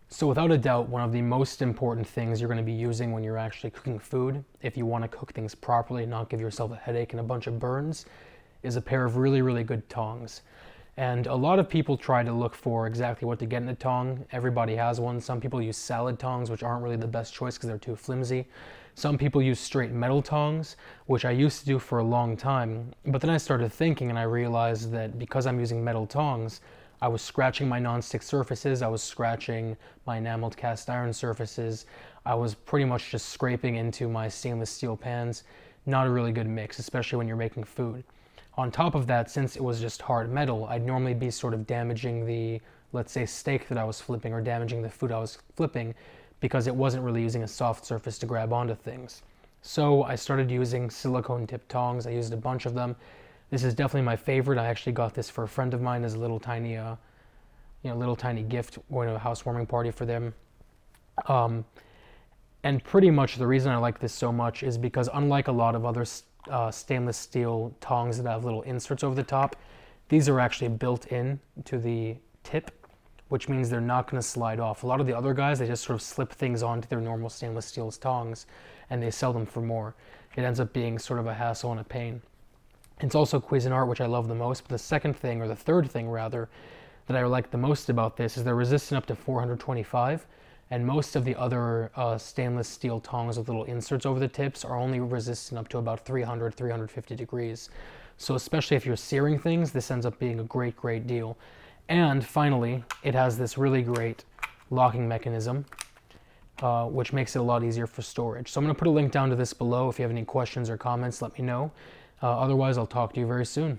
So without a doubt, one of the most important things you're going to be using when you're actually cooking food, if you want to cook things properly and not give yourself a headache and a bunch of burns, is a pair of really, really good tongs. And a lot of people try to look for exactly what to get in a tong. Everybody has one. Some people use salad tongs, which aren't really the best choice because they're too flimsy. Some people use straight metal tongs, which I used to do for a long time. But then I started thinking and I realized that because I'm using metal tongs, I was scratching my non-stick surfaces, I was scratching my enameled cast iron surfaces, I was pretty much just scraping into my stainless steel pans. Not a really good mix, especially when you're making food. On top of that, since it was just hard metal, I'd normally be sort of damaging the, let's say, steak that I was flipping or damaging the food I was flipping because it wasn't really using a soft surface to grab onto things. So I started using silicone tip tongs. I used a bunch of them. This is definitely my favorite. I actually got this for a friend of mine as a little tiny, little tiny gift or a housewarming party for them. And pretty much the reason I like this so much is because unlike a lot of other stainless steel tongs that have little inserts over the top, these are actually built in to the tip, which means they're not going to slide off. A lot of the other guys, they just sort of slip things onto their normal stainless steel tongs and they sell them for more. It ends up being sort of a hassle and a pain. It's also Cuisinart, which I love the most, but the second thing, or the third thing rather, that I like the most about this is they're resistant up to 425, and most of the other stainless steel tongs with little inserts over the tips are only resistant up to about 300, 350 degrees. So especially if you're searing things, this ends up being a great, great deal. And finally, it has this really great locking mechanism, which makes it a lot easier for storage. So I'm going to put a link down to this below. If you have any questions or comments, let me know. Otherwise, I'll talk to you very soon.